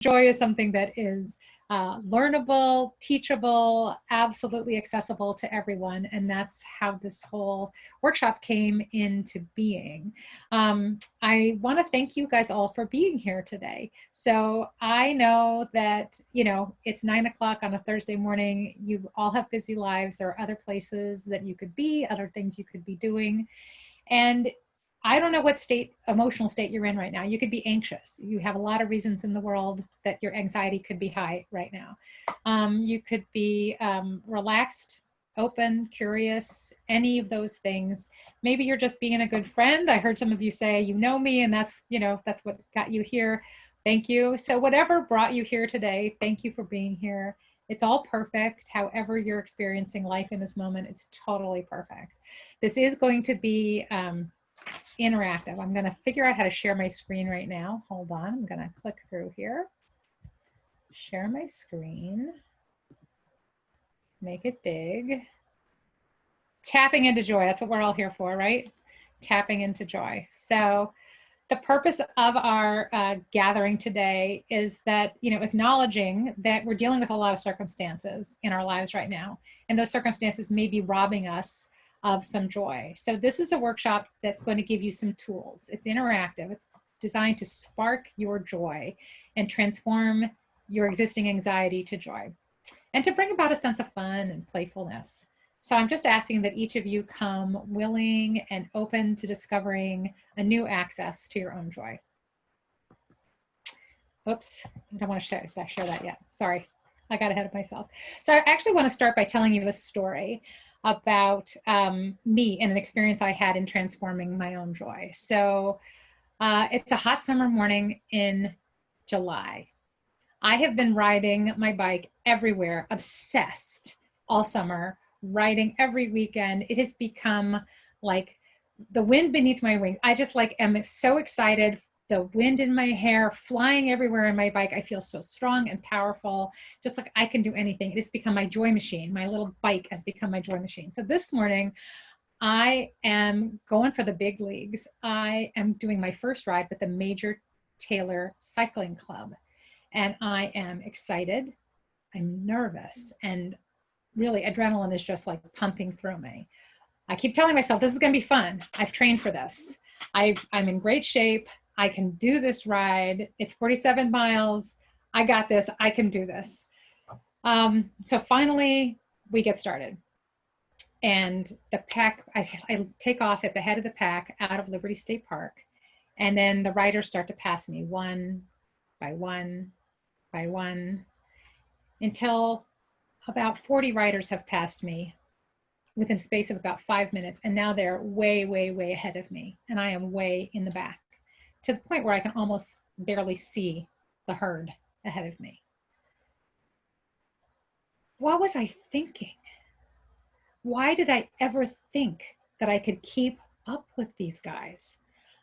Joy is something that is learnable, teachable, absolutely accessible to everyone. And that's how this whole workshop came into being. I want to thank you guys all for being here today. So I know that, you know, it's 9 o'clock on a Thursday morning. You all have busy lives. There are other places that you could be, other things you could be doing. And I don't know what emotional state you're in right now. You could be anxious. You have a lot of reasons in the world that your anxiety could be high right now. You could be relaxed, open, curious, any of those things. Maybe you're just being a good friend. I heard some of you say, you know me, and that's, you know, that's what got you here. Thank you. So whatever brought you here today, thank you for being here. It's all perfect. However you're experiencing life in this moment, it's totally perfect. This is going to be interactive. I'm going to figure out how to share my screen right now. Hold on. I'm going to click through here. Share my screen. Make it big. Tapping into joy. That's what we're all here for, right? Tapping into joy. So the purpose of our gathering today is that, you know, acknowledging that we're dealing with a lot of circumstances in our lives right now. And those circumstances may be robbing us of some joy. So this is a workshop that's going to give you some tools. It's interactive. It's designed to spark your joy and transform your existing anxiety to joy and to bring about a sense of fun and playfulness. So I'm just asking that each of you come willing and open to discovering a new access to your own joy. Oops, I don't want to share that yet. Sorry, I got ahead of myself. So I actually want to start by telling you a story about me and an experience I had in transforming my own joy. So it's a hot summer morning in July. I have been riding my bike everywhere, obsessed all summer, riding every weekend. It has become like the wind beneath my wings. I just like am so excited. The wind in my hair, flying everywhere on my bike. I feel so strong and powerful, just like I can do anything. It has become my joy machine. My little bike has become my joy machine. So this morning, I am going for the big leagues. I am doing my first ride with the Major Taylor Cycling Club. And I am excited. I'm nervous. And really, adrenaline is just like pumping through me. I keep telling myself, this is going to be fun. I've trained for this. I'm in great shape. I can do this ride. It's 47 miles. I got this. I can do this. So finally, we get started. And the pack, I take off at the head of the pack out of Liberty State Park. And then the riders start to pass me one by one by one until about 40 riders have passed me within a space of about 5 minutes. And now they're way, way, way ahead of me. And I am way in the back to the point where I can almost barely see the herd ahead of me. What was I thinking? Why did I ever think that I could keep up with these guys?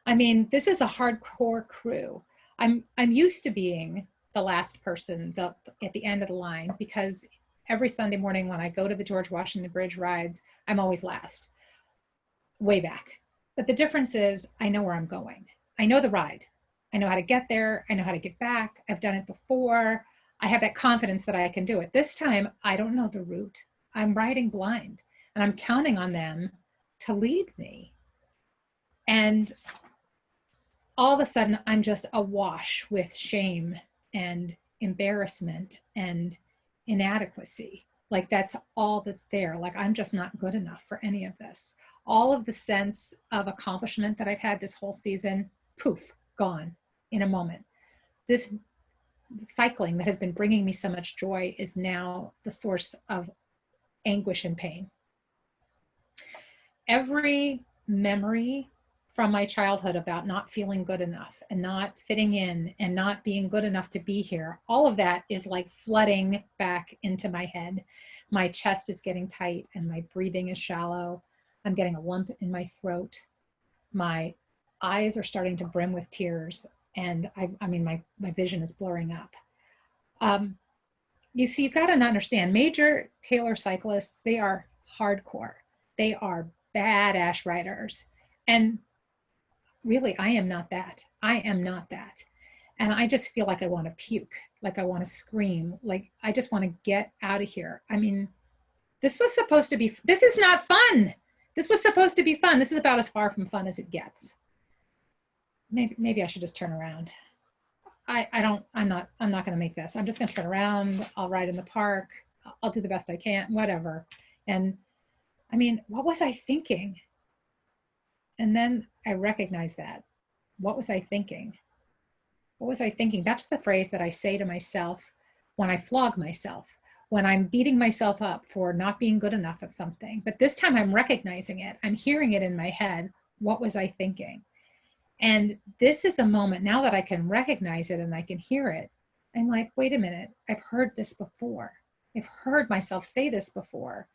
I mean, this is a hardcore crew. I'm used to being the last person at the end of the line, because every Sunday morning when I go to the George Washington Bridge rides, I'm always last, way back. But the difference is I know where I'm going. I know the ride. I know how to get there. I know how to get back. I've done it before. I have that confidence that I can do it. This time, I don't know the route. I'm riding blind, and I'm counting on them to lead me. And all of a sudden, I'm just awash with shame and embarrassment and inadequacy. Like that's all that's there. Like I'm just not good enough for any of this. All of the sense of accomplishment that I've had this whole season, poof, gone in a moment. This cycling that has been bringing me so much joy is now the source of anguish and pain. Every memory from my childhood about not feeling good enough and not fitting in and not being good enough to be here, all of that is like flooding back into my head. My chest is getting tight and my breathing is shallow. I'm getting a lump in my throat. My eyes are starting to brim with tears, and I mean, my vision is blurring up. You see, you've got to understand, Major Taylor cyclists, they are hardcore. They are badass riders. And really, I am not that. I am not that. And I just feel like I want to puke, like I want to scream, like I just want to get out of here. I mean, this was supposed to be, this is not fun. This was supposed to be fun. This is about as far from fun as it gets. Maybe I should just turn around. I'm not going to make this. I'm just going to turn around. I'll ride in the park. I'll do the best I can, whatever. And I mean, what was I thinking? And then I recognized that. What was I thinking? What was I thinking? That's the phrase that I say to myself when I flog myself, when I'm beating myself up for not being good enough at something. But this time I'm recognizing it. I'm hearing it in my head. What was I thinking? And this is a moment now that I can recognize it and I can hear it. I'm like, wait a minute, I've heard this before. I've heard myself say this before.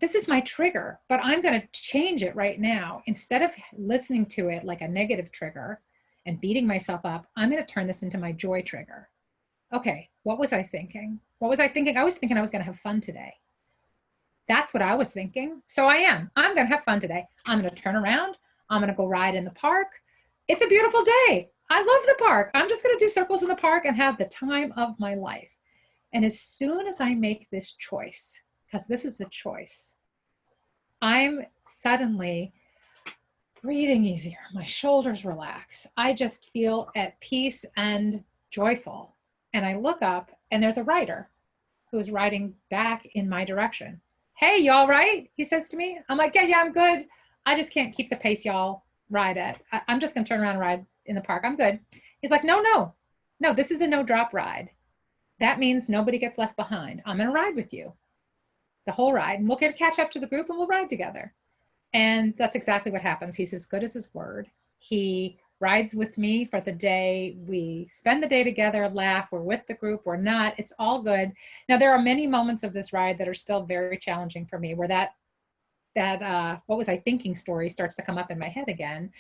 This is my trigger, but I'm going to change it right now. Instead of listening to it like a negative trigger and beating myself up, I'm going to turn this into my joy trigger. Okay, what was I thinking? What was I thinking? I was thinking I was going to have fun today. That's what I was thinking. So I am. I'm going to have fun today. I'm going to turn around. I'm going to go ride in the park. It's a beautiful day. I love the park. I'm just going to do circles in the park and have the time of my life. And as soon as I make this choice, because this is a choice, I'm suddenly breathing easier. My shoulders relax. I just feel at peace and joyful. And I look up and there's a rider who's riding back in my direction. Hey, you all right? He says to me. I'm like, yeah, I'm good. I just can't keep the pace y'all ride at. I'm just going to turn around and ride in the park. I'm good. He's like, no, this is a no drop ride. That means nobody gets left behind. I'm going to ride with you the whole ride, and we'll catch up to the group and we'll ride together. And that's exactly what happens. He's as good as his word. He rides with me for the day. We spend the day together, laugh. We're with the group. We're not. It's all good. Now, there are many moments of this ride that are still very challenging for me, where that what was I thinking story starts to come up in my head again.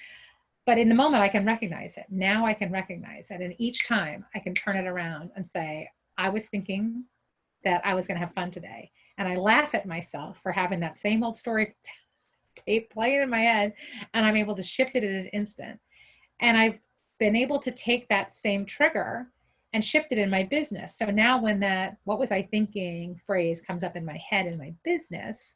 But in the moment, I can recognize it. Now I can recognize it. And each time I can turn it around and say, I was thinking that I was going to have fun today. And I laugh at myself for having that same old story tape playing in my head. And I'm able to shift it in an instant. And I've been able to take that same trigger and shift it in my business. So now when that "what was I thinking" phrase comes up in my head in my business,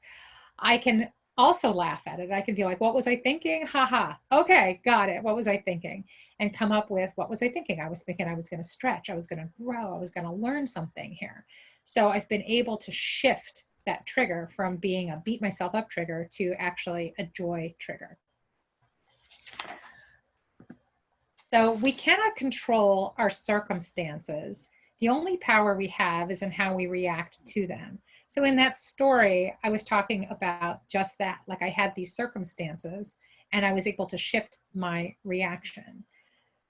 I can also laugh at it. I can be like, what was I thinking? Ha. Okay, got it. What was I thinking? And come up with, what was I thinking? I was thinking I was going to stretch. I was going to grow. I was going to learn something here. So I've been able to shift that trigger from being a beat myself up trigger to actually a joy trigger. So we cannot control our circumstances. The only power we have is in how we react to them. So in that story, I was talking about just that. Like, I had these circumstances and I was able to shift my reaction.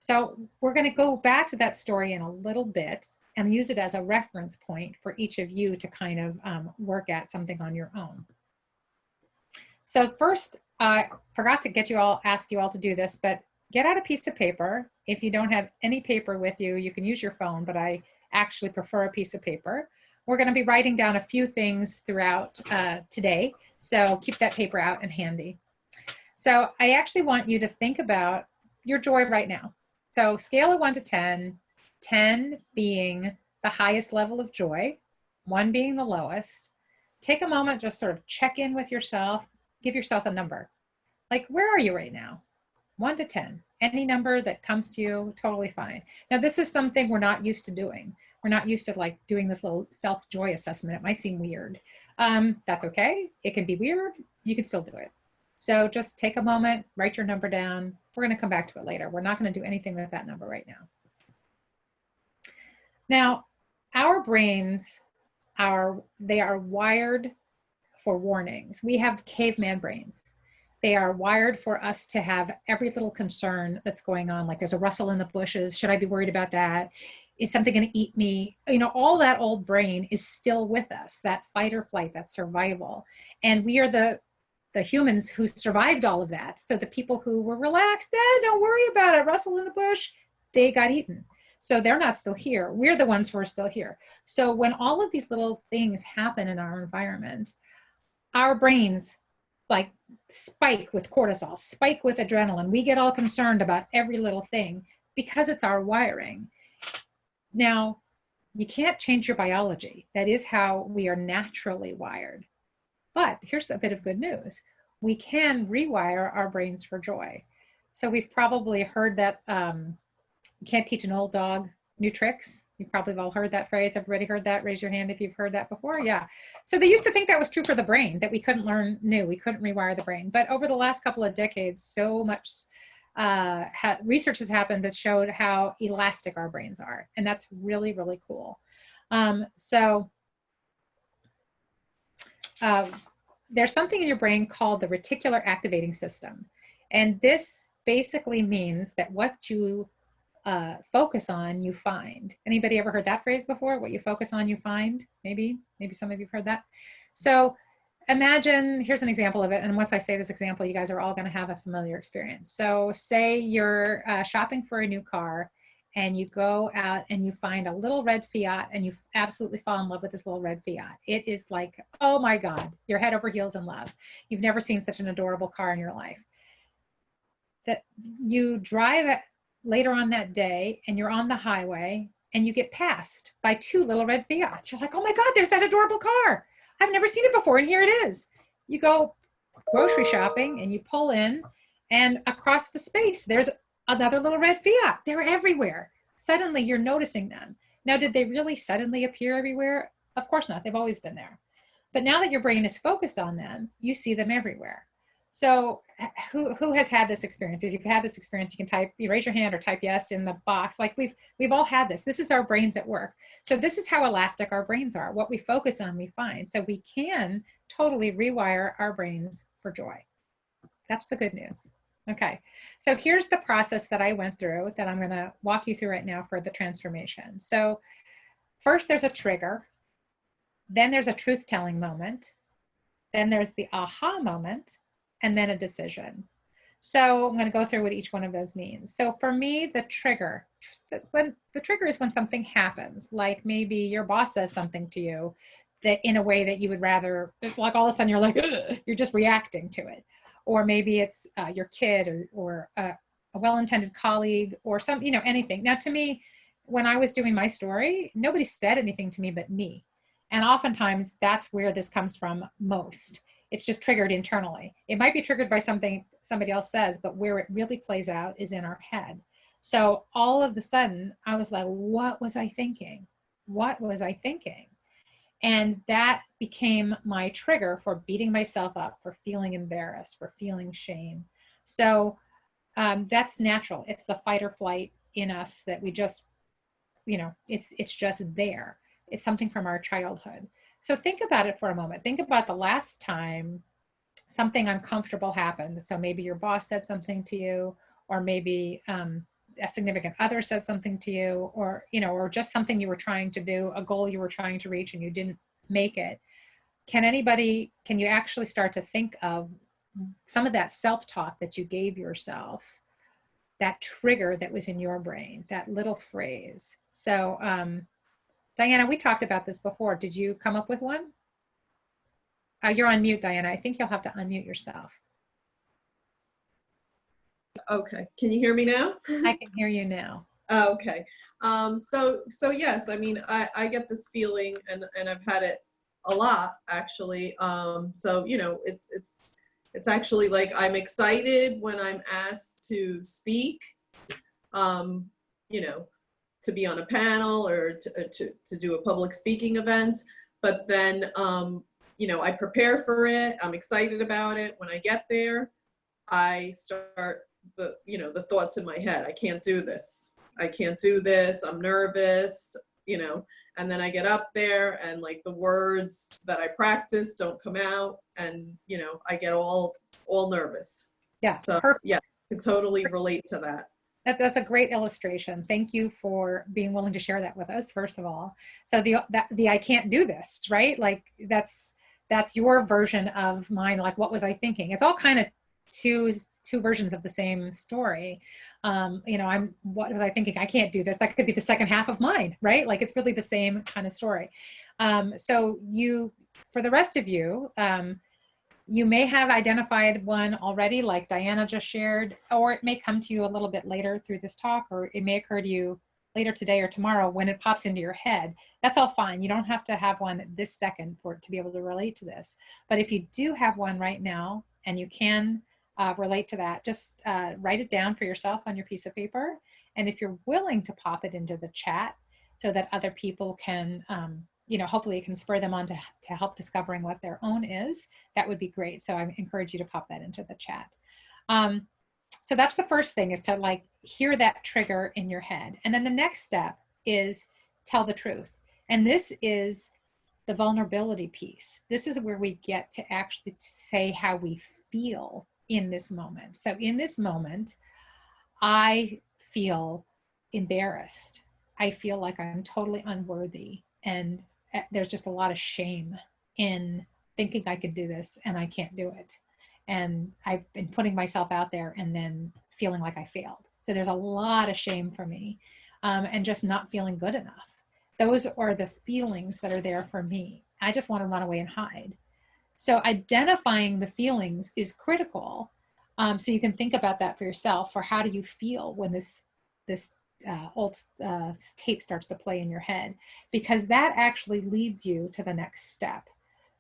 So we're going to go back to that story in a little bit and use it as a reference point for each of you to kind of work at something on your own. So first, I forgot to ask you all to do this, but get out a piece of paper. If you don't have any paper with you, you can use your phone, but I actually prefer a piece of paper. We're going to be writing down a few things throughout today, so keep that paper out and handy. So I actually want you to think about your joy right now. So scale of 1 to 10, 10 being the highest level of joy, 1 being the lowest. Take a moment, just sort of check in with yourself, give yourself a number. Like, where are you right now? 1 to 10, any number that comes to you, totally fine. Now, this is something we're not used to doing. We're not used to like doing this little self-joy assessment. It might seem weird. That's okay. It can be weird. You can still do it. So just take a moment, write your number down. We're going to come back to it later. We're not going to do anything with that number right now. Now, our brains they are wired for warnings. We have caveman brains. They are wired for us to have every little concern that's going on. Like, there's a rustle in the bushes. Should I be worried about that? Is something going to eat me? You know, all that old brain is still with us, that fight or flight, that survival. And we are the humans who survived all of that. So the people who were relaxed, don't worry about it, rustle in the bush, they got eaten. So they're not still here. We're the ones who are still here. So when all of these little things happen in our environment, our brains like spike with cortisol, spike with adrenaline. We get all concerned about every little thing because it's our wiring. Now, you can't change your biology. That is how we are naturally wired. But here's a bit of good news. We can rewire our brains for joy. So we've probably heard that you can't teach an old dog new tricks. You probably have all heard that phrase. Everybody heard that? Raise your hand if you've heard that before. Yeah. So they used to think that was true for the brain, that we couldn't learn new, we couldn't rewire the brain. But over the last couple of decades, so much research has happened that showed how elastic our brains are. And that's really, really cool. There's something in your brain called the reticular activating system. And this basically means that what you focus on, you find. Anybody ever heard that phrase before? What you focus on, you find? Maybe some of you have heard that. So imagine, here's an example of it. And once I say this example, you guys are all going to have a familiar experience. So say you're shopping for a new car and you go out and you find a little red Fiat and you absolutely fall in love with this little red Fiat. It is like, oh my God, you're head over heels in love. You've never seen such an adorable car in your life. That you drive it later on that day and you're on the highway and you get passed by two little red Fiats. You're like, oh my God, there's that adorable car. I've never seen it before and here it is. You go grocery shopping and you pull in and across the space, there's another little red Fiat. They're everywhere. Suddenly you're noticing them. Now, did they really suddenly appear everywhere? Of course not. They've always been there. But now that your brain is focused on them, you see them everywhere. So who has had this experience? If you've had this experience, you can raise your hand or type yes in the box. Like we've all had this. This is our brains at work. So this is how elastic our brains are. What we focus on, we find. So we can totally rewire our brains for joy. That's the good news. Okay, so here's the process that I went through that I'm going to walk you through right now for the transformation. So first there's a trigger, then there's a truth-telling moment, then there's the aha moment, and then a decision. So I'm going to go through what each one of those means. So for me, the trigger is when something happens, like maybe your boss says something to you that in a way that you would rather, it's like all of a sudden you're like, ugh, you're just reacting to it. Or maybe it's your kid or a well-intended colleague or anything. Now to me, when I was doing my story, nobody said anything to me but me. And oftentimes that's where this comes from most. It's just triggered internally. It might be triggered by something somebody else says, but where it really plays out is in our head. So all of a sudden I was like, what was I thinking? What was I thinking? And that became my trigger for beating myself up, for feeling embarrassed, for feeling shame. So that's natural. It's the fight or flight in us that we just, it's just there. It's something from our childhood. So think about it for a moment. Think about the last time something uncomfortable happened. So maybe your boss said something to you, or maybe a significant other said something to you, or just something you were trying to do, a goal you were trying to reach and you didn't make it. Can you actually start to think of some of that self-talk that you gave yourself, that trigger that was in your brain, that little phrase? So Diana, we talked about this before. Did you come up with one? You're on mute, Diana. I think you'll have to unmute yourself. Okay, can you hear me now? I can hear you now. Okay, so yes, I mean, I get this feeling, and I've had it a lot actually. So it's actually like I'm excited when I'm asked to speak, to be on a panel or to do a public speaking event. But then I prepare for it. I'm excited about it. When I get there, I start the thoughts in my head. I can't do this. I can't do this. I'm nervous, and then I get up there and like the words that I practice don't come out, and I get all nervous. Yeah. So perfect. yeah, I can totally relate to that. That's a great illustration. Thank you for being willing to share that with us, first of all. So the I can't do this, right? Like that's your version of mine. Like, what was I thinking? It's all kind of two versions of the same story. What was I thinking? I can't do this. That could be the second half of mine, right? Like it's really the same kind of story. So for the rest of you, You may have identified one already, like Diana just shared, or it may come to you a little bit later through this talk, or it may occur to you later today or tomorrow when it pops into your head. That's all fine. You don't have to have one this second for it to be able to relate to this. But if you do have one right now and you can relate to that, just write it down for yourself on your piece of paper. And if you're willing to pop it into the chat so that other people can, hopefully it can spur them on to help discovering what their own is, that would be great. So I encourage you to pop that into the chat. So that's the first thing, is to like hear that trigger in your head. And then the next step is tell the truth. And this is the vulnerability piece. This is where we get to actually say how we feel in this moment. So in this moment, I feel embarrassed. I feel like I'm totally unworthy. And there's just a lot of shame in thinking I could do this and I can't do it. And I've been putting myself out there and then feeling like I failed. So there's a lot of shame for me, and just not feeling good enough. Those are the feelings that are there for me. I just want to run away and hide. So identifying the feelings is critical. So you can think about that for yourself, for how do you feel when this old tape starts to play in your head, because that actually leads you to the next step.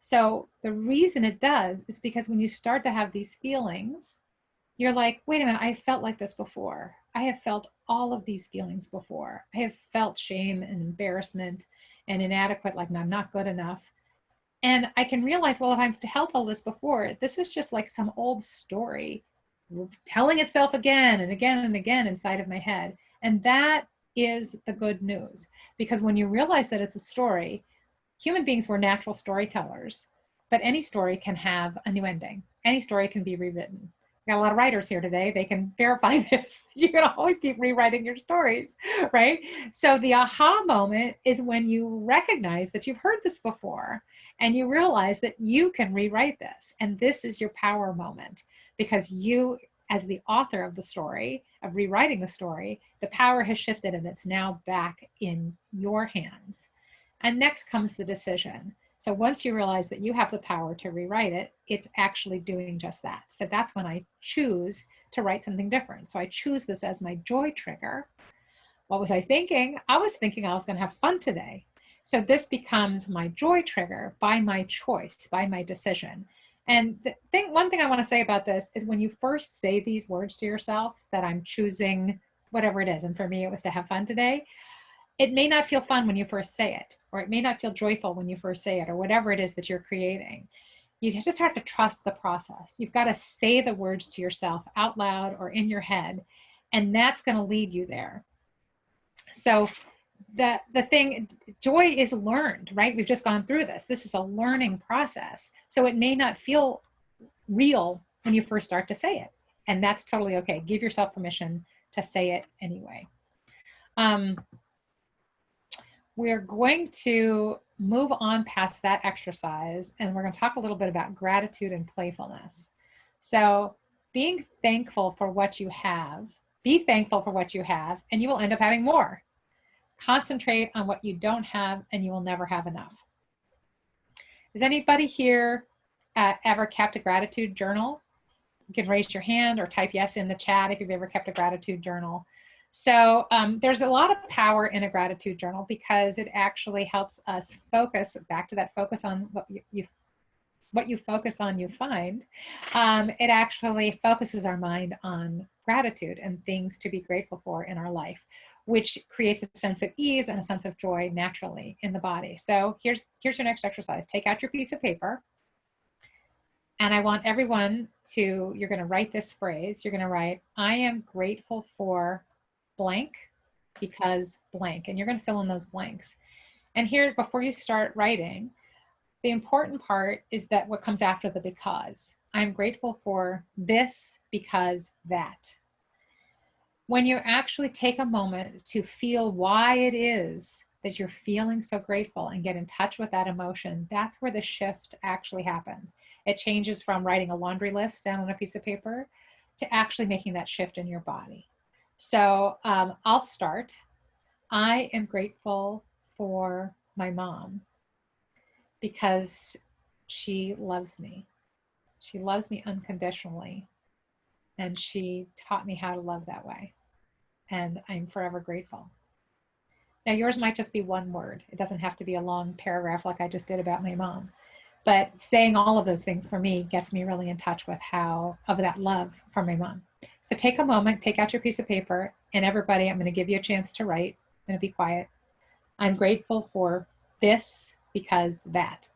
So the reason it does is because when you start to have these feelings, you're like, wait a minute, I felt like this before. I have felt all of these feelings before. I have felt shame and embarrassment and inadequate, like I'm not good enough. And I can realize, well, if I've felt all this before, this is just like some old story telling itself again and again and again inside of my head. And that is the good news, because when you realize that it's a story, human beings were natural storytellers, but any story can have a new ending. Any story can be rewritten. We got a lot of writers here today. They can verify this. You can always keep rewriting your stories, right? So the aha moment is when you recognize that you've heard this before and you realize that you can rewrite this. And this is your power moment, because you, as the author of the story, of rewriting the story, the power has shifted and it's now back in your hands. And next comes the decision. So once you realize that you have the power to rewrite it, it's actually doing just that. So that's when I choose to write something different. So I choose this as my joy trigger. What was I thinking? I was thinking I was going to have fun today. So this becomes my joy trigger by my choice, by my decision. And one thing I want to say about this is, when you first say these words to yourself, that I'm choosing whatever it is, and for me it was to have fun today, it may not feel fun when you first say it, or it may not feel joyful when you first say it, or whatever it is that you're creating. You just have to trust the process. You've got to say the words to yourself out loud or in your head, and that's going to lead you there. So the thing, joy is learned, right? We've just gone through this. This is a learning process. So it may not feel real when you first start to say it, and that's totally okay. Give yourself permission to say it anyway. We're going to move on past that exercise, and we're going to talk a little bit about gratitude and playfulness. So being thankful for what you have, be thankful for what you have, and you will end up having more. Concentrate on what you don't have, and you will never have enough. Has anybody here ever kept a gratitude journal? You can raise your hand or type yes in the chat if you've ever kept a gratitude journal. So there's a lot of power in a gratitude journal, because it actually helps us focus, back to that focus on what you focus on, you find. It actually focuses our mind on gratitude and things to be grateful for in our life, which creates a sense of ease and a sense of joy naturally in the body. So here's your next exercise. Take out your piece of paper. And I want everyone to, you're going to write this phrase. You're going to write, I am grateful for blank because blank. And you're going to fill in those blanks. And here, before you start writing, the important part is that what comes after the because. I'm grateful for this because that. When you actually take a moment to feel why it is that you're feeling so grateful and get in touch with that emotion, that's where the shift actually happens. It changes from writing a laundry list down on a piece of paper to actually making that shift in your body. So I'll start. I am grateful for my mom because she loves me. She loves me unconditionally. And she taught me how to love that way. And I'm forever grateful. Now, yours might just be one word. It doesn't have to be a long paragraph like I just did about my mom. But saying all of those things for me gets me really in touch with of that love for my mom. So take a moment, take out your piece of paper, and everybody, I'm going to give you a chance to write. I'm going to be quiet. I'm grateful for this because that.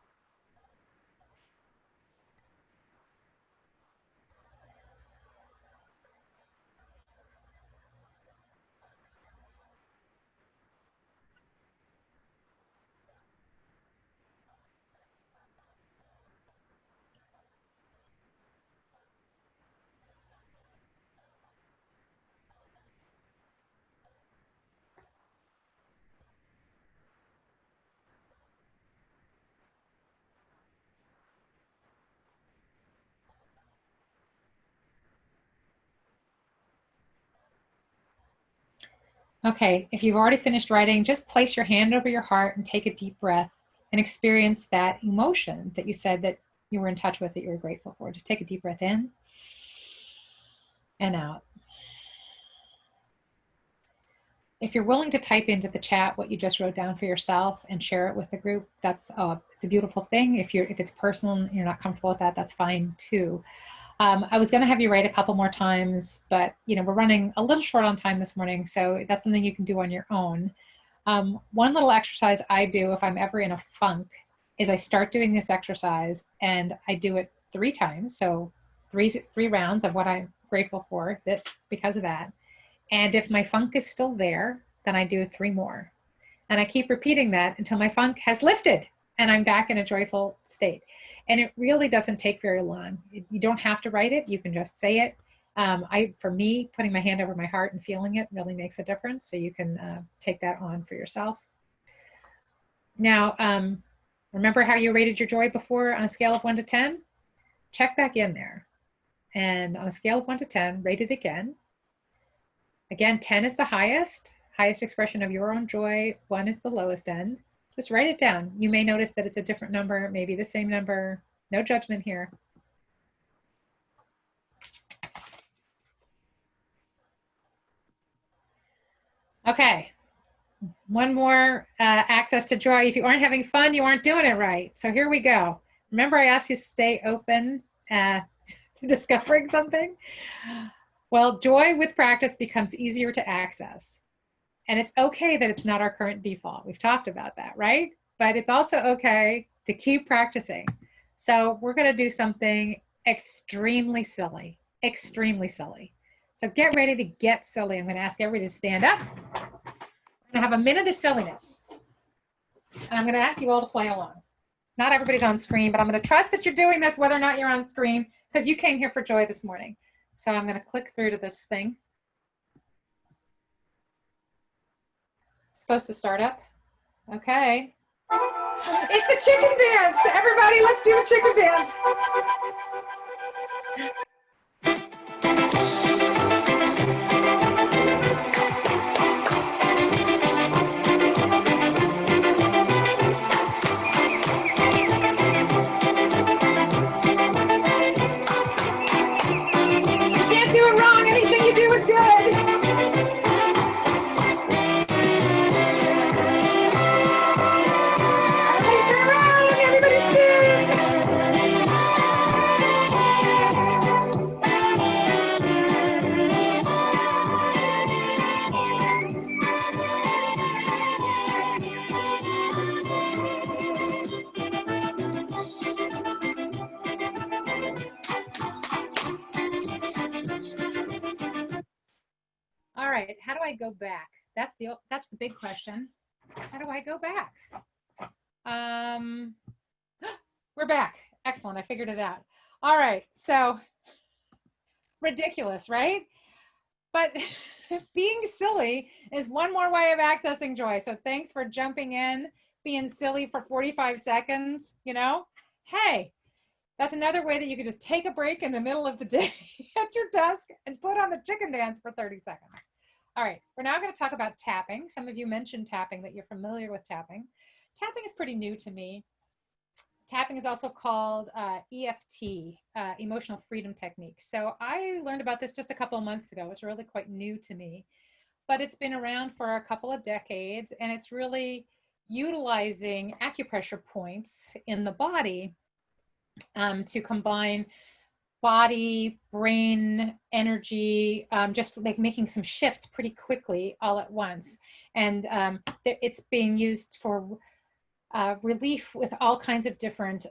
Okay, if you've already finished writing, just place your hand over your heart and take a deep breath and experience that emotion that you said that you were in touch with, that you were grateful for. Just take a deep breath in and out. If you're willing to type into the chat what you just wrote down for yourself and share it with the group, it's a beautiful thing. If it's personal and you're not comfortable with that, that's fine too. I was going to have you write a couple more times, but we're running a little short on time this morning, so that's something you can do on your own. One little exercise I do if I'm ever in a funk is I start doing this exercise and I do it 3 times. So three rounds of what I'm grateful for. That's because of that. And if my funk is still there, then I do 3 more. And I keep repeating that until my funk has lifted and I'm back in a joyful state. And it really doesn't take very long. You don't have to write it. You can just say it. For me, putting my hand over my heart and feeling it really makes a difference. So you can take that on for yourself. Now, remember how you rated your joy before on a scale of 1 to 10? Check back in there. And on a scale of 1 to 10, rate it again. Again, 10 is the highest expression of your own joy. 1 is the lowest end. Just write it down. You may notice that it's a different number, maybe the same number. No judgment here. Okay, one more access to joy. If you aren't having fun, you aren't doing it right. So here we go. Remember I asked you to stay open to discovering something? Well, joy with practice becomes easier to access. And it's okay that it's not our current default. We've talked about that, right? But it's also okay to keep practicing. So we're going to do something extremely silly, extremely silly. So get ready to get silly. I'm going to ask everybody to stand up. We're going to have a minute of silliness. And I'm going to ask you all to play along. Not everybody's on screen, but I'm going to trust that you're doing this whether or not you're on screen because you came here for joy this morning. So I'm going to click through to this thing. It's supposed to start up. Okay. It's the chicken dance. Everybody, let's do the chicken dance. You can't do it wrong. Anything you do is good. All right, how do I go back? That's the big question. How do I go back? We're back. Excellent, I figured it out. All right, so ridiculous, right? But being silly is one more way of accessing joy. So thanks for jumping in, being silly for 45 seconds, Hey, that's another way that you could just take a break in the middle of the day at your desk and put on the chicken dance for 30 seconds. All right, we're now going to talk about tapping. Some of you mentioned tapping, that you're familiar with tapping. Tapping is pretty new to me. tapping is also called EFT, emotional freedom technique. So I learned about this just a couple of months ago. It's really quite new to me, but it's been around for a couple of decades, and it's really utilizing acupressure points in the body to combine body, brain, energy, just like making some shifts pretty quickly all at once. And it's being used for relief with all kinds of different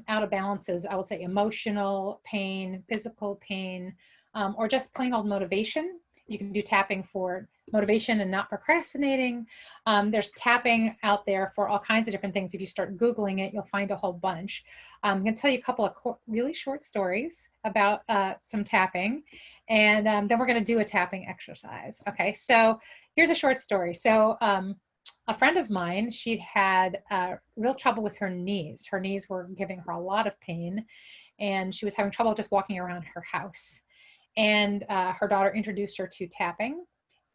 out of balances. I would say emotional pain, physical pain, or just plain old motivation. You can do tapping for motivation and not procrastinating. There's tapping out there for all kinds of different things. If you start Googling it, you'll find a whole bunch. I'm going to tell you a couple of really short stories about some tapping, and then we're going to do a tapping exercise. Okay, so here's a short story. So a friend of mine, she had real trouble with her knees. Her knees were giving her a lot of pain, and she was having trouble just walking around her house. And her daughter introduced her to tapping.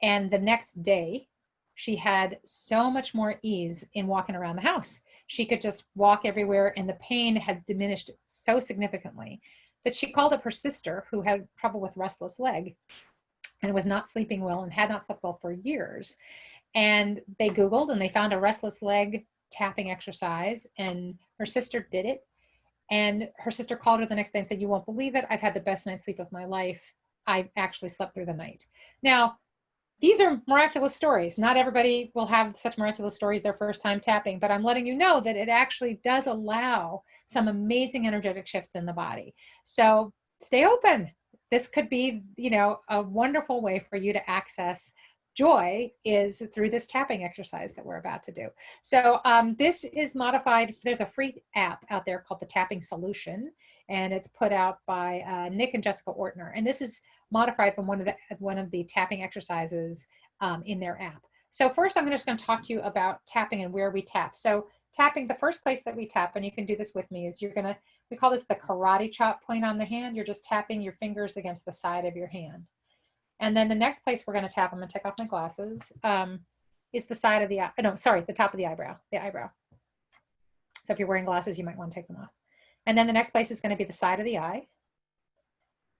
And the next day, she had so much more ease in walking around the house. She could just walk everywhere, and the pain had diminished so significantly that she called up her sister, who had trouble with restless leg and was not sleeping well and had not slept well for years. And they Googled and they found a restless leg tapping exercise, and her sister did it. And her sister called her the next day and said, "You won't believe it. I've had the best night's sleep of my life. I actually slept through the night." Now, these are miraculous stories. Not everybody will have such miraculous stories their first time tapping, but I'm letting you know that it actually does allow some amazing energetic shifts in the body. So stay open. This could be, a wonderful way for you to access joy is through this tapping exercise that we're about to do. So this is modified. There's a free app out there called the Tapping Solution, and it's put out by Nick and Jessica Ortner. And this is modified from one of the tapping exercises in their app. So first, I'm just going to talk to you about tapping and where we tap. So tapping, the first place that we tap, and you can do this with me, is we call this the karate chop point on the hand. You're just tapping your fingers against the side of your hand. And then the next place we're going to tap, I'm going to take off my glasses, is the side of the eye. No, sorry, the top of the eyebrow, So if you're wearing glasses, you might want to take them off. And then the next place is going to be the side of the eye.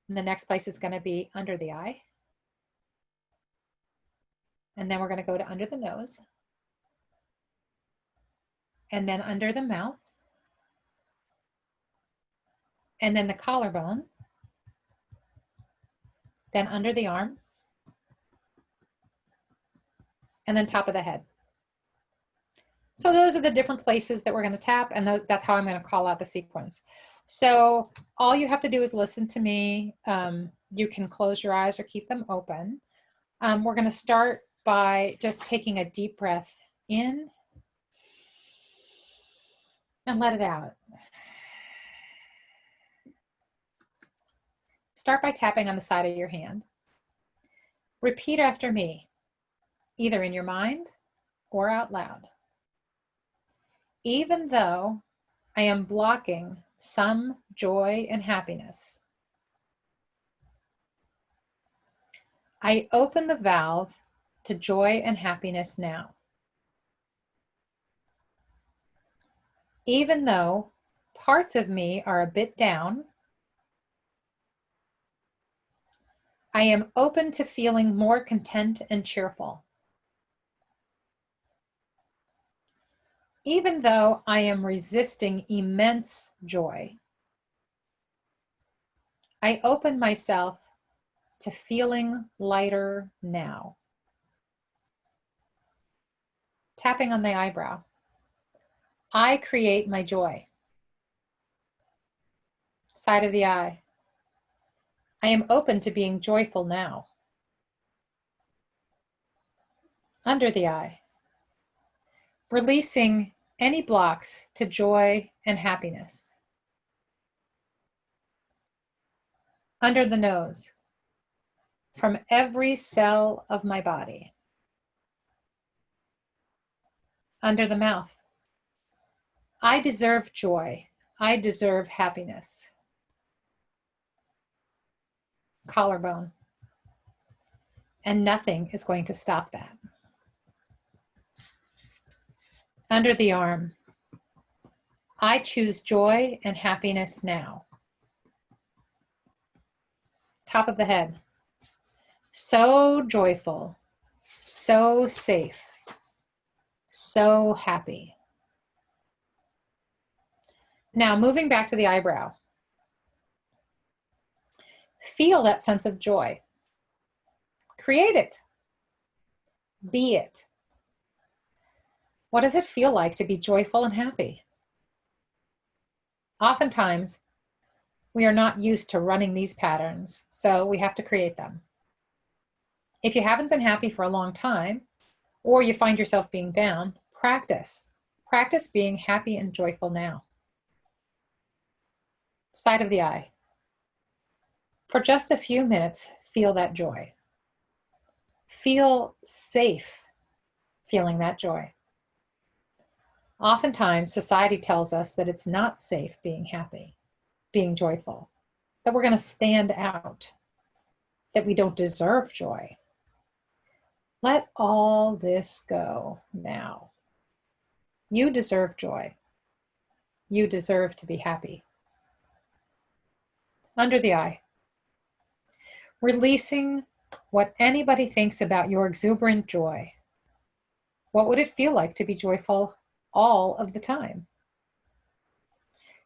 And the next place is going to be under the eye. And then we're going to go to under the nose. And then under the mouth. And then the collarbone. Then under the arm. And then top of the head. So those are the different places that we're going to tap, and that's how I'm going to call out the sequence. So all you have to do is listen to me. You can close your eyes or keep them open. We're going to start by just taking a deep breath in and let it out. Start by tapping on the side of your hand. Repeat after me, either in your mind or out loud. Even though I am blocking some joy and happiness, I open the valve to joy and happiness now. Even though parts of me are a bit down, I am open to feeling more content and cheerful. Even though I am resisting immense joy, I open myself to feeling lighter now. Tapping on the eyebrow. I create my joy. Side of the eye. I am open to being joyful now. Under the eye. Releasing any blocks to joy and happiness. Under the nose. From every cell of my body. Under the mouth. I deserve joy. I deserve happiness. Collarbone. And nothing is going to stop that. Under the arm. I choose joy and happiness now. Top of the head. So joyful, so safe, so happy. Now moving back to the eyebrow. Feel that sense of joy. Create it. Be it. What does it feel like to be joyful and happy? Oftentimes, we are not used to running these patterns, so we have to create them. If you haven't been happy for a long time, or you find yourself being down, practice. Practice being happy and joyful now. Side of the eye. For just a few minutes, feel that joy. Feel safe feeling that joy. Oftentimes, society tells us that it's not safe being happy, being joyful, that we're going to stand out, that we don't deserve joy. Let all this go now. You deserve joy. You deserve to be happy. Under the eye. Releasing what anybody thinks about your exuberant joy. What would it feel like to be joyful all of the time?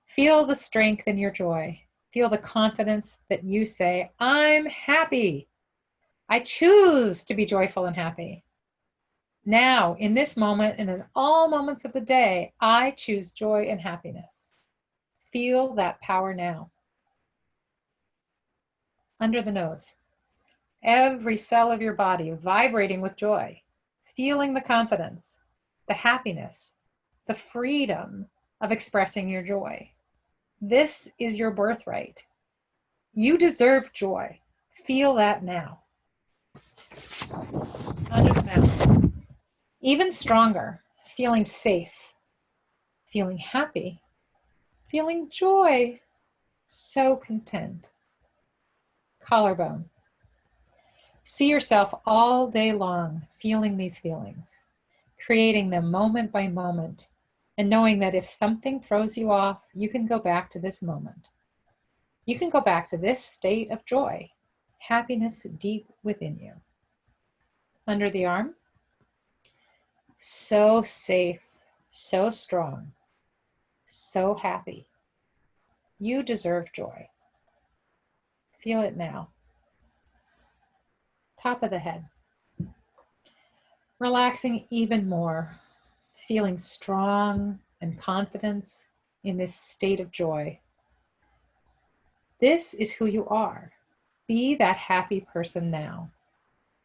Feel the strength in your joy. Feel the confidence that you say, I'm happy. I choose to be joyful and happy. Now, in this moment and in all moments of the day, I choose joy and happiness. Feel that power now. Under the nose. Every cell of your body vibrating with joy, feeling the confidence, the happiness, the freedom of expressing your joy. This is your birthright. You deserve joy. Feel that now. Under the mouth. Even stronger, feeling safe, feeling happy, feeling joy, so content. Collarbone. See yourself all day long feeling these feelings, creating them moment by moment, and knowing that if something throws you off, you can go back to this moment. You can go back to this state of joy, happiness deep within you. Under the arm. So safe, so strong, so happy. You deserve joy. Feel it now. Top of the head. Relaxing even more, feeling strong and confidence in this state of joy. This is who you are. Be that happy person now.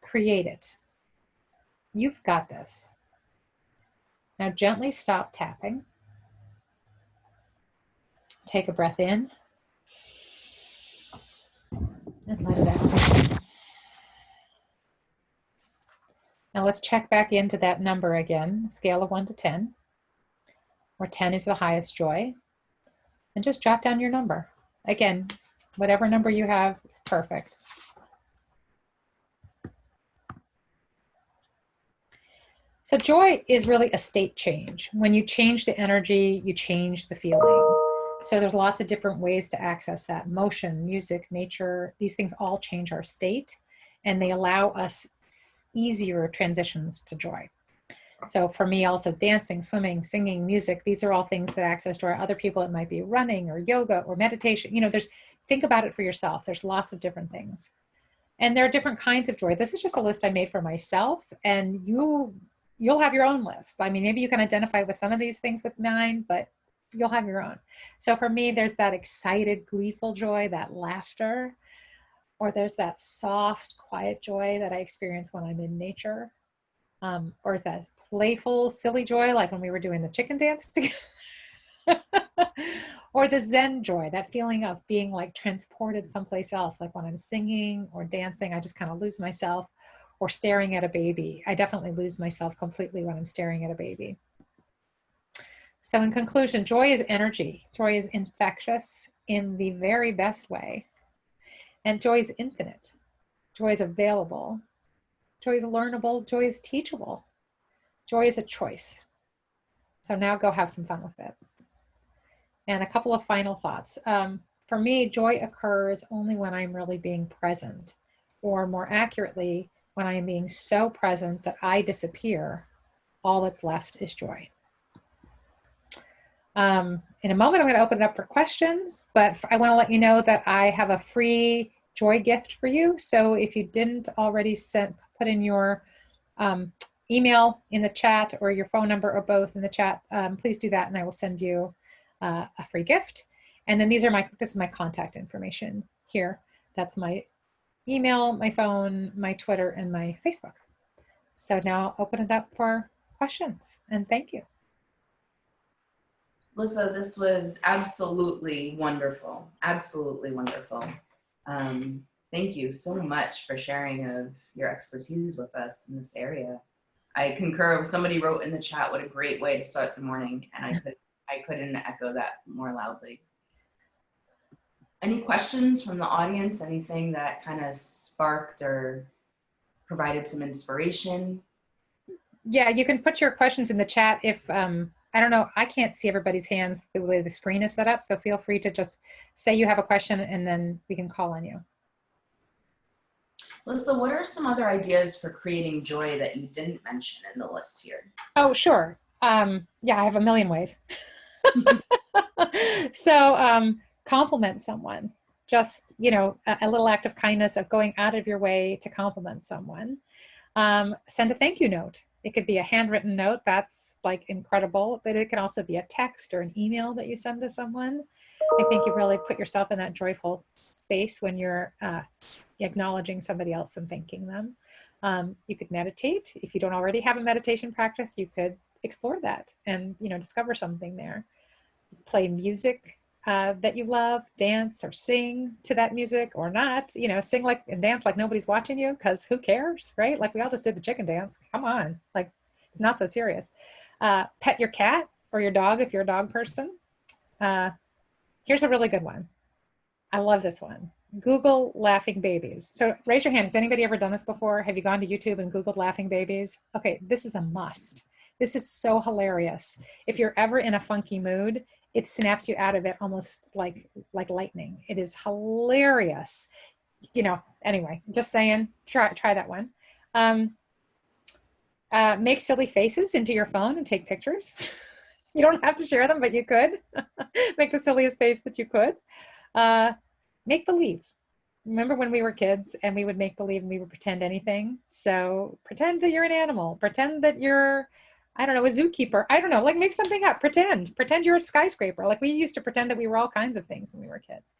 Create it. You've got this. Now gently stop tapping. Take a breath in and let it out. Now let's check back into that number again, scale of 1 to 10, where 10 is the highest joy. And just jot down your number. Again, whatever number you have is perfect. So joy is really a state change. When you change the energy, you change the feeling. So there's lots of different ways to access that. Motion, music, nature, these things all change our state, and they allow us easier transitions to joy. So for me, also dancing, swimming, singing, music, these are all things that access joy. Other people, it might be running or yoga or meditation. You know, think about it for yourself. There's lots of different things. And there are different kinds of joy. This is just a list I made for myself, and you'll have your own list. I mean, maybe you can identify with some of these things with mine, but you'll have your own. So for me, there's that excited, gleeful joy, that laughter, or there's that soft, quiet joy that I experience when I'm in nature, or that playful, silly joy, like when we were doing the chicken dance together, or the Zen joy, that feeling of being like transported someplace else, like when I'm singing or dancing, I just kind of lose myself, or staring at a baby. I definitely lose myself completely when I'm staring at a baby. So in conclusion, joy is energy. Joy is infectious in the very best way. And joy is infinite. Joy is available. Joy is learnable. Joy is teachable. Joy is a choice. So now go have some fun with it. And a couple of final thoughts. For me, joy occurs only when I'm really being present, or more accurately, when I am being so present that I disappear. All that's left is joy. In a moment, I'm going to open it up for questions, but I want to let you know that I have a free joy gift for you. So if you didn't already put in your email in the chat, or your phone number, or both in the chat, please do that, and I will send you a free gift. And then this is my contact information here. That's my email, my phone, my Twitter, and my Facebook. So now I'll open it up for questions, and thank you. Lissa, this was absolutely wonderful. Absolutely wonderful. Thank you so much for sharing of your expertise with us in this area. I concur. Somebody wrote in the chat, what a great way to start the morning, and I couldn't echo that more loudly. Any questions from the audience? Anything that kind of sparked or provided some inspiration? Yeah, you can put your questions in the chat. If I don't know, I can't see everybody's hands the way the screen is set up, so feel free to just say you have a question, and then we can call on you. Lissa, what are some other ideas for creating joy that you didn't mention in the list here? Oh, sure. Yeah, I have a million ways. So compliment someone. Just, a little act of kindness, of going out of your way to compliment someone. Send a thank you note. It could be a handwritten note. That's like incredible. But it can also be a text or an email that you send to someone. I think you really put yourself in that joyful space when you're acknowledging somebody else and thanking them. You could meditate. If you don't already have a meditation practice, you could explore that and discover something there. Play music that you love, dance or sing to that music, or not, sing like and dance like nobody's watching you, because who cares, right? Like, we all just did the chicken dance. Come on, like, it's not so serious. Pet your cat or your dog if you're a dog person. Here's a really good one. I love this one. Google laughing babies. So raise your hand. Has anybody ever done this before? Have you gone to YouTube and Googled laughing babies? Okay, this is a must. This is so hilarious. If you're ever in a funky mood, it snaps you out of it almost like lightning. It is hilarious. Anyway, just saying, try that one. Make silly faces into your phone and take pictures. You don't have to share them, but you could. Make the silliest face that you could. Make believe. Remember when we were kids and we would make believe and we would pretend anything? So pretend that you're an animal. Pretend that you're, I don't know, a zookeeper. I don't know, like, make something up. Pretend you're a skyscraper. Like, we used to pretend that we were all kinds of things when we were kids.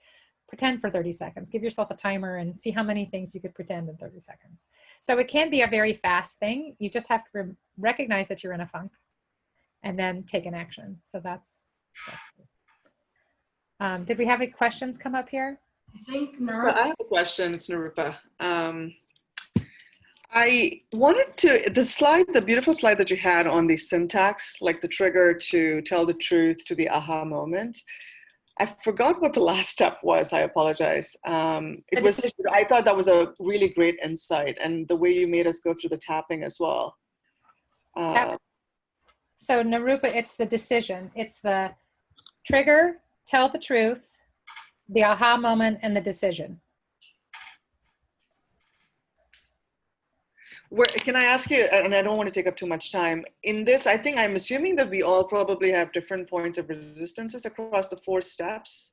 Pretend for 30 seconds. Give yourself a timer and see how many things you could pretend in 30 seconds. So it can be a very fast thing. You just have to recognize that you're in a funk and then take an action. So that's did we have any questions come up here? I think So I have a question. It's Nirupa. I wanted the beautiful slide that you had on the syntax, like the trigger to tell the truth to the aha moment. I forgot what the last step was. I apologize. I thought that was a really great insight, and the way you made us go through the tapping as well. So Nirupa, it's the decision. It's the trigger, tell the truth, the aha moment, and the decision. Can I ask you, and I don't want to take up too much time, in this, I'm assuming that we all probably have different points of resistances across the 4 steps.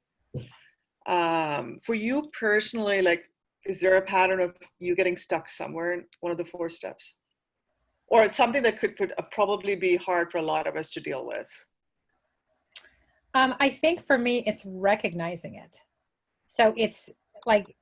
For you personally, like, is there a pattern of you getting stuck somewhere in one of the 4 steps? Or it's something that could probably be hard for a lot of us to deal with? I think for me, it's recognizing it. So it's like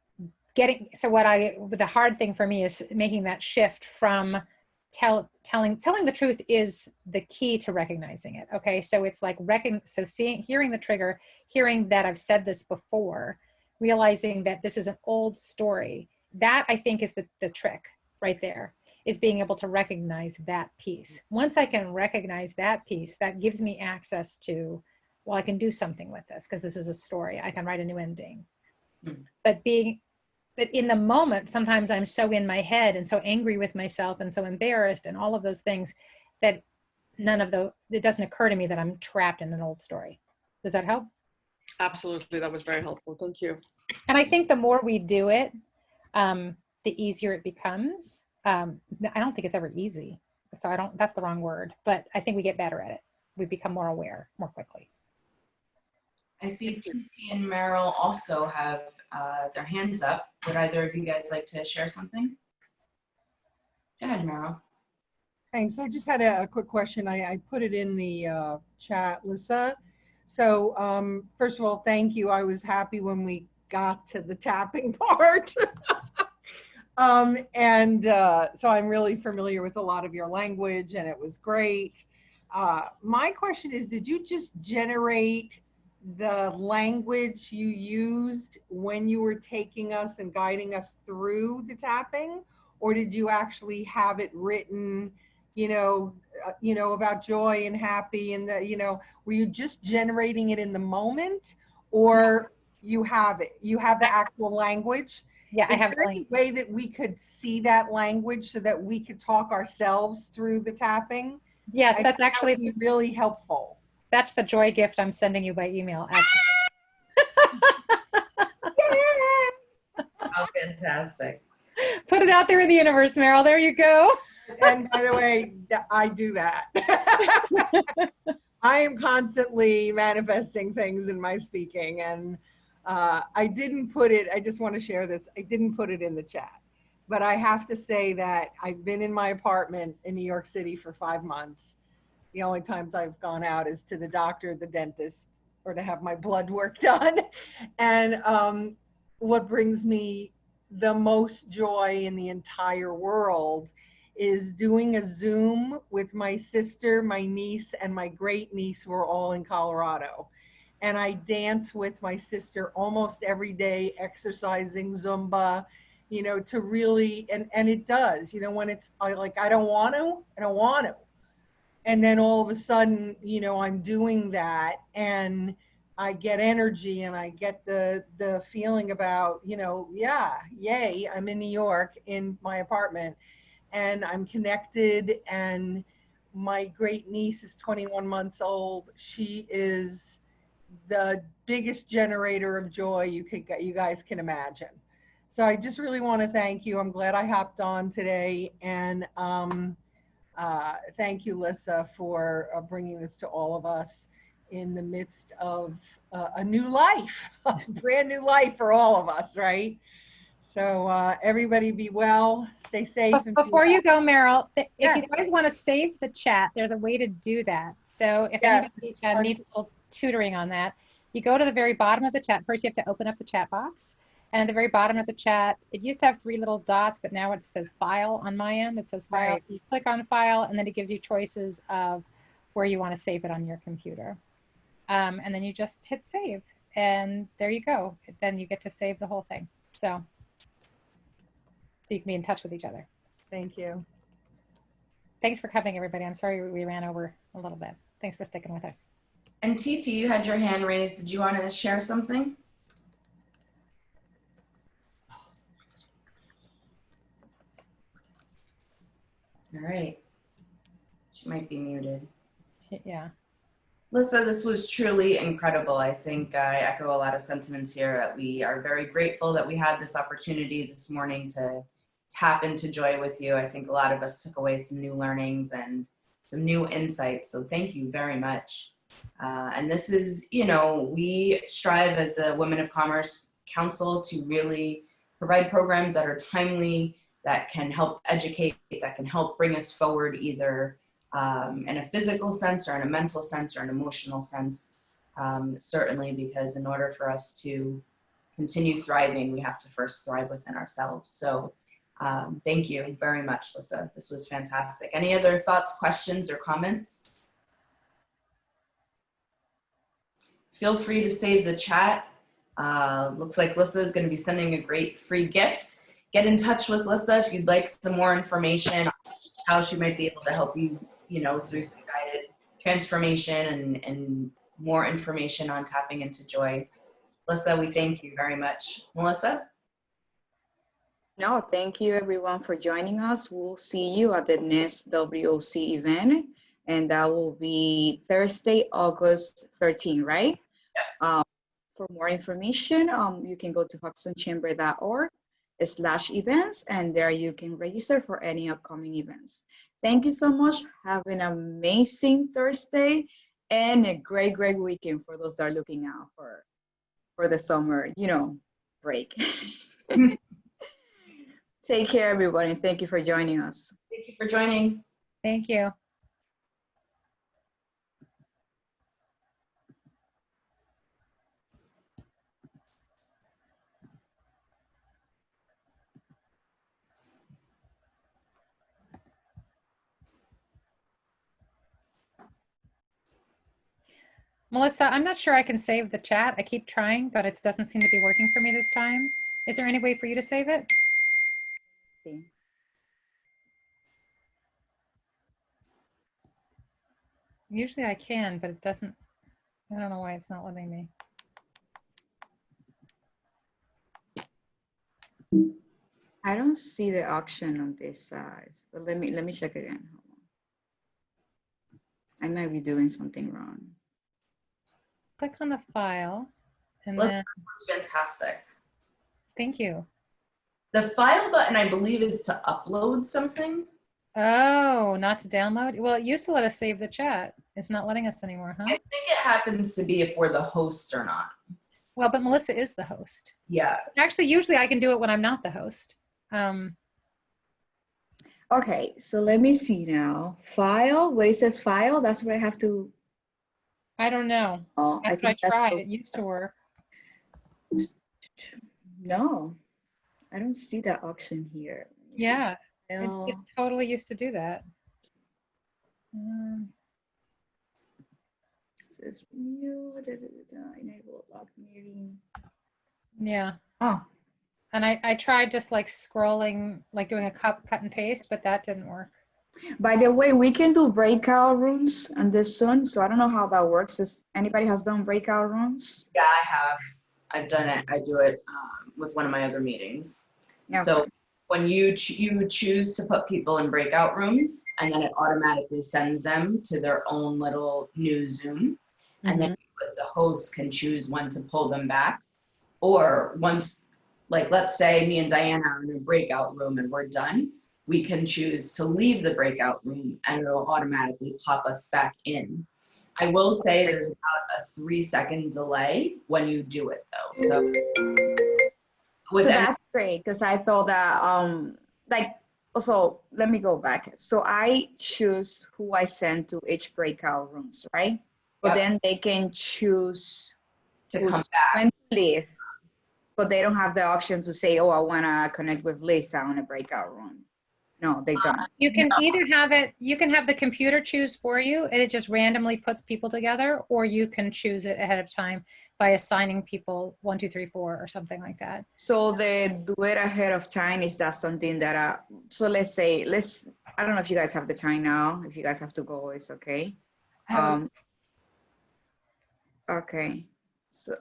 the hard thing for me is making that shift from telling the truth is the key to recognizing it. Okay. So it's like hearing the trigger, hearing that I've said this before, realizing that this is an old story. That, I think, is the trick right there, is being able to recognize that piece. Once I can recognize that piece, that gives me access to, well, I can do something with this because this is a story. I can write a new ending. But in the moment, sometimes I'm so in my head and so angry with myself and so embarrassed and all of those things that it doesn't occur to me that I'm trapped in an old story. Does that help? Absolutely. That was very helpful. Thank you. And I think the more we do it, the easier it becomes. I don't think it's ever easy. So that's the wrong word, but I think we get better at it. We become more aware more quickly. I see TT and Meryl also have their hands up. Would either of you guys like to share something? Go ahead, Meryl. Thanks. I just had a quick question. I put it in the chat, Lissa. So first of all, thank you. I was happy when we got to the tapping part. So I'm really familiar with a lot of your language, and it was great. My question is, did you just generate the language you used when you were taking us and guiding us through the tapping, or did you actually have it written, about joy and happy, and were you just generating it in the moment, or you have the actual language? Yeah, I have Is there any way that we could see that language so that we could talk ourselves through the tapping? Yes, I that's think actually that would be really helpful. That's the joy gift I'm sending you by email, actually. Oh, fantastic. Put it out there in the universe, Meryl. There you go. And by the way, I do that. I am constantly manifesting things in my speaking, and I didn't put it, I just want to share this, I didn't put it in the chat, but I have to say that I've been in my apartment in New York City for 5 months. The only times I've gone out is to the doctor, the dentist, or to have my blood work done. And what brings me the most joy in the entire world is doing a Zoom with my sister, my niece, and my great niece who are all in Colorado. And I dance with my sister almost every day, exercising Zumba, to really, and it does, when it's like, I don't want to. And then all of a sudden, I'm doing that, and I get energy, and I get the feeling about, yay, I'm in New York in my apartment, and I'm connected, and my great niece is 21 months old. She is the biggest generator of joy you guys can imagine. So I just really want to thank you. I'm glad I hopped on today, and thank you, Lissa, for bringing this to all of us in the midst of a new life, a brand new life for all of us, right? So everybody be well, stay safe. And before you go, Meryl, if you guys want to save the chat, there's a way to do that. So if anybody needs a little tutoring on that, you go to the very bottom of the chat. First, you have to open up the chat box. And at the very bottom of the chat, it used to have 3 little dots, but now it says file on my end. It says file. Right. You click on file, and then it gives you choices of where you want to save it on your computer. And then you just hit save, and there you go. Then you get to save the whole thing. So you can be in touch with each other. Thank you. Thanks for coming, everybody. I'm sorry we ran over a little bit. Thanks for sticking with us. And TT, you had your hand raised. Did you want to share something? All right. She might be muted. Yeah. Lissa, this was truly incredible. I think I echo a lot of sentiments here that we are very grateful that we had this opportunity this morning to tap into joy with you. I think a lot of us took away some new learnings and some new insights. So thank you very much. And this is, we strive as a Women of Commerce Council to really provide programs that are timely, that can help educate, that can help bring us forward either in a physical sense or in a mental sense or an emotional sense, certainly, because in order for us to continue thriving, we have to first thrive within ourselves. So thank you very much, Lissa. This was fantastic. Any other thoughts, questions, or comments? Feel free to save the chat. Looks like Lissa is going to be sending a great free gift. Get in touch with Lissa if you'd like some more information on how she might be able to help you, through some guided transformation and more information on tapping into joy. Lissa, we thank you very much. Melissa? No, thank you everyone for joining us. We'll see you at the next WOC event, and that will be Thursday, August 13, right? for more information, you can go to HudsonChamber.org/events, and there you can register for any upcoming events. Thank you so much. Have an amazing Thursday and a great, great weekend for those that are looking out for the summer, break. Take care, everybody, and thank you for joining us. Thank you for joining. Thank you. Melissa, I'm not sure I can save the chat. I keep trying, but it doesn't seem to be working for me this time. Is there any way for you to save it? See. Usually I can, but it doesn't. I don't know why it's not letting me. I don't see the option on this side, but let me check again. Hold on. I might be doing something wrong. Click on the file and Let's- then, It was fantastic. thank you. The file button, I believe, is to upload something. Oh, not to download? Well, it used to let us save the chat. It's not letting us anymore, I huh? think it happens to be if we're the host or not. Well, but Melissa is the host. Yeah. Actually, usually I can do it when I'm not the host. Okay, so let me see now. File, where it says file, that's where I have to. I don't know. Oh, That's what I tried. It used to work. No, I don't see that option here. Let me see. Yeah, File. it totally used to do that. Says new, enable lock meeting. Yeah. Oh, And I tried just like scrolling, like doing a cut and paste, but that didn't work. by the way, we can do breakout rooms on this soon, so I don't know how that works. Does anybody has done breakout rooms? Yeah, I have. I've done it. I do it with one of my other meetings. Yeah. So when you choose to put people in breakout rooms, and then it automatically sends them to their own little new Zoom. And then you as a host can choose when to pull them back. Or once, like let's say me and Diana are in a breakout room and we're done, we can choose to leave the breakout room and it'll automatically pop us back in. I will say there's about a 3-second delay when you do it though. So, So that's great, because I thought that like, also let me go back. So I choose who I send to each breakout rooms, right? But Yep. then they can choose to who- come back. when to leave, but they don't have the option to say, oh, I want to connect with Lisa on a breakout room. No, they don't. You can either have it, you can have the computer choose for you and it just randomly puts people together, or you can choose it ahead of time by assigning people 1, 2, 3, 4 or something like that. So the do it ahead of time, is that something that, so let's say, I don't know if you guys have the time now. If you guys have to go, it's okay. Okay, so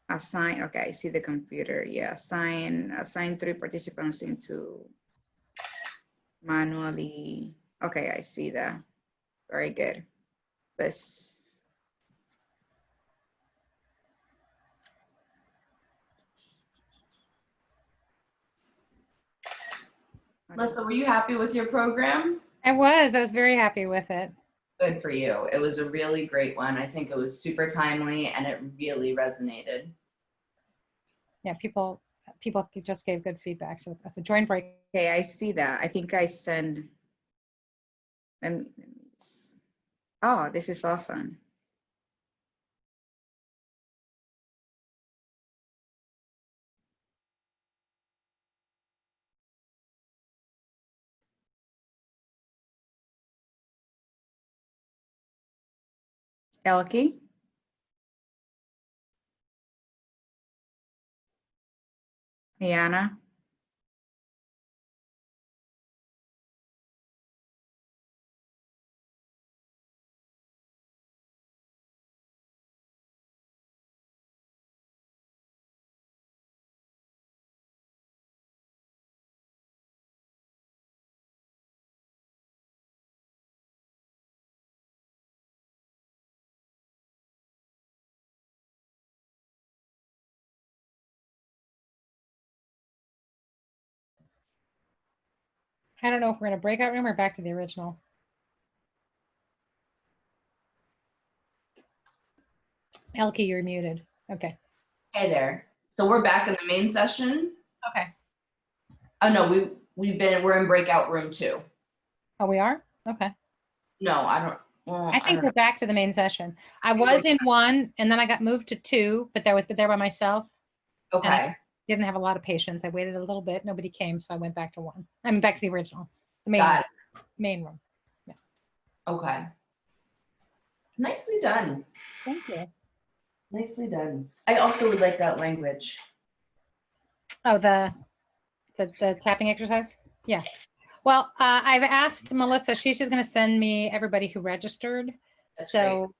assign, okay, I see the computer. Yeah, assign 3 participants into manually. Okay, I see that. Very good. Let's. Melissa, were you happy with your program? I was very happy with it. Good for you. It was a really great one. I think it was super timely and it really resonated. Yeah, people just gave good feedback. So it's a joint break. Okay, I see that. I think I send. And oh, this is awesome. Elke? Diana? I don't know if we're in a breakout room or back to the original. Elke, you're muted. Okay. Hey there. So we're back in the main session. Okay. Oh no, we're in breakout room 2. Oh, we are? Okay. No, I don't. Well, I think don't we're know. back to the main session. I think was we're- in 1 and then I got moved to 2, but I was there by myself. Okay. Didn't have a lot of patience. I waited a little bit. Nobody came, so I went back to 1. I mean, back to the original, the main Got room, main room. Okay. Nicely done. Thank you. Nicely done. I also would like that language. Oh, the tapping exercise? Yeah. Well, I've asked Melissa, she's just going to send me everybody who registered. That's great. So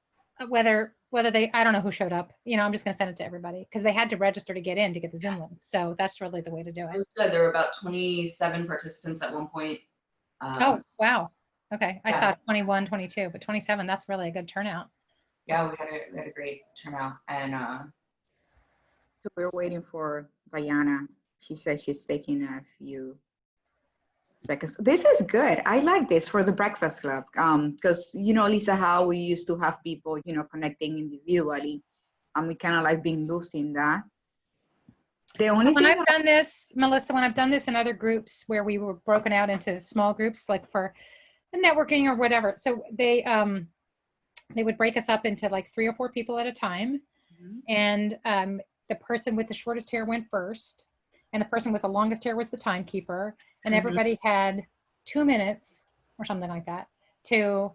whether they, I don't know who showed up, I'm just going to send it to everybody because they had to register to get in to get the Zoom link. So that's really the way to do It it. was good. There were about 27 participants at one point. Oh, wow. Okay. I yeah. saw 21, 22, but 27, that's really a good turnout. Yeah, we had a great turnout. And So we're waiting for Diana. She says she's taking a few seconds. This is good. I like this for the Breakfast Club. Because Lisa, how we used to have people, connecting individually. We kind of like been losing that. The only When thing I've done this, Melissa, when I've done this in other groups where we were broken out into small groups, like for networking or whatever, so they would break us up into like 3 or 4 people at a time. Mhm. And the person with the shortest hair went first, and the person with the longest hair was the timekeeper, and Mhm. everybody had 2 minutes or something like that to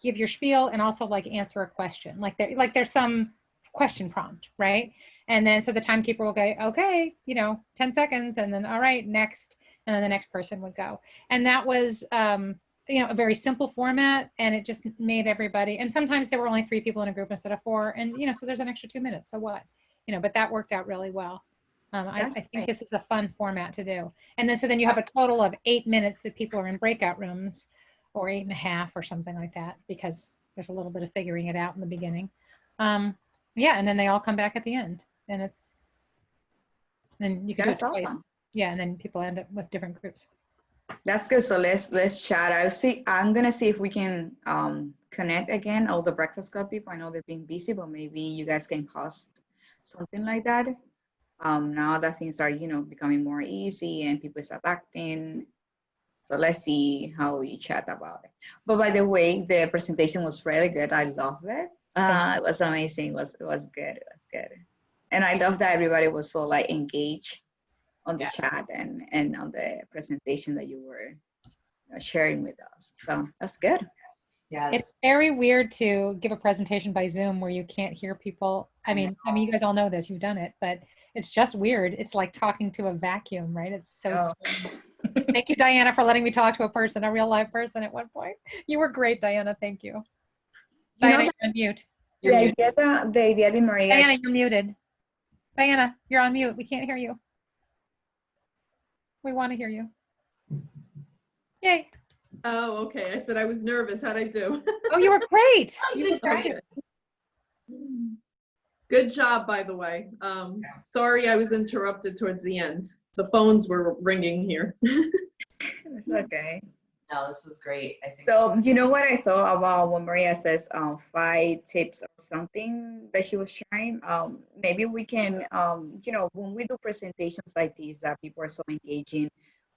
give your spiel and also like answer a question, like there's some question prompt, right? And then so the timekeeper will go, okay, 10 seconds, and then all right, next, and then the next person would go. And that was a very simple format, and it just made everybody, and sometimes there were only 3 people in a group instead of 4, and so there's an extra 2 minutes, so what? But that worked out really well. I That's think great. this is a fun format to do. And then you have a total of 8 minutes that people are in breakout rooms, or 8.5 or something like that, because there's a little bit of figuring it out in the beginning. Yeah, and then they all come back at the end, and then you can do it That's twice. awesome. Yeah, and then people end up with different groups. That's good. So let's chat. I'm gonna see if we can connect again, all the Breakfast Club people. I know they've been busy, but maybe you guys can host something like that. Now that things are becoming more easy and people is adapting. So let's see how we chat about it. But by the way, the presentation was really good. I love it. It was amazing. It was good. It was good. And I love that everybody was so like engaged on the chat and on the presentation that you were sharing with us. So that's good. yeah, It's very weird to give a presentation by Zoom where you can't hear people. I mean, you guys all know this, you've done it, but it's just weird. It's like talking to a vacuum, right? It's so strange. Thank you, Diana, for letting me talk to a real live person at one point. You were great, Diana. Thank you. Diana, you're on mute. you're The muted. idea that Maria. Diana, you're muted. Diana, you're on mute. We can't hear you. We want to hear you. Yay. Oh, okay. I said I was nervous. How'd I do? Oh, you were great. You were Okay. great. Good job, by the way. Sorry I was interrupted towards the end. The phones were ringing here. It's okay. No, this was great. I think. So you know what I thought about when Maria says 5 tips or something that she was sharing. Maybe we can when we do presentations like these that people are so engaging,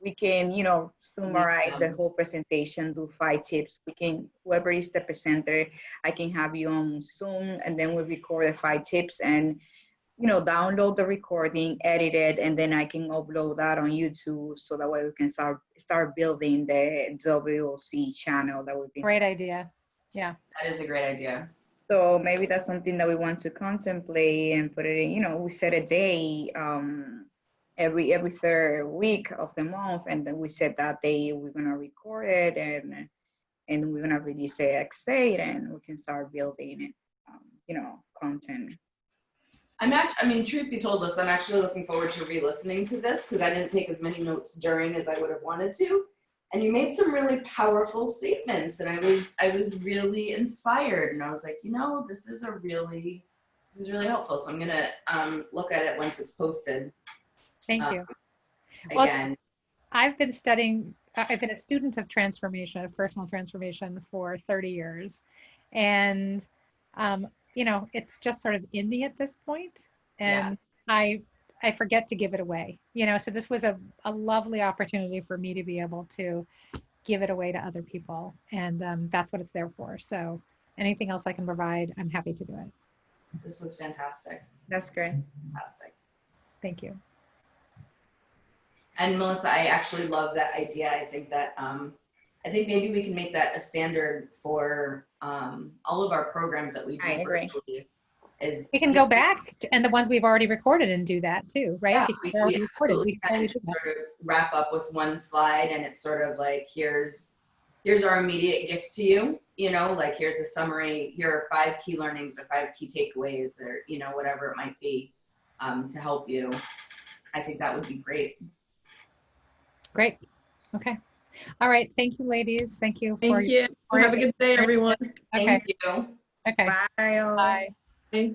we can summarize the whole presentation, do 5 tips. We can, whoever is the presenter, I can have you on Zoom, and then we record the 5 tips and download the recording, edit it, and then I can upload that on YouTube, so that way we can start building the WOC channel that we've been. Great idea. Yeah. That is a great idea. So maybe that's something that we want to contemplate and put it in. We set a day every 3rd week of the month, and then we set that day we're gonna record it and we're gonna release it X date, and we can start building content. Truth be told, I'm actually looking forward to re-listening to this because I didn't take as many notes during as I would have wanted to. And you made some really powerful statements, and I was really inspired. And I was like, this is really helpful. So I'm gonna look at it once it's posted. Thank you. Again. Well, I've been studying I've been a student of transformation, of personal transformation for 30 years. And, you know, it's just sort of in me at this point, and I forget to give it away, you know, so this was a lovely opportunity for me to be able to give it away to other people. And that's what it's there for. So anything else I can provide, I'm happy to do it. This was fantastic. That's great. Fantastic. Thank you. And Melissa, I actually love that idea. I think that I think maybe we can make that a standard for all of our programs that we do I agree. virtually. Is We can go back and the ones we've already recorded and do that too, right? Yeah, Because we they're already recorded. absolutely We can totally just do that. sort of wrap up with one slide, and it's sort of like, here's our immediate gift to you, you know, like here's a summary, here are 5 key learnings or 5 key takeaways, or, you know, whatever it might be, to help you. I think that would be great. Great. Okay. All right. Thank you, ladies. Thank you. Thank you. Have a good day, everyone. Okay. Thank you. Okay. Bye. All. Bye. Bye.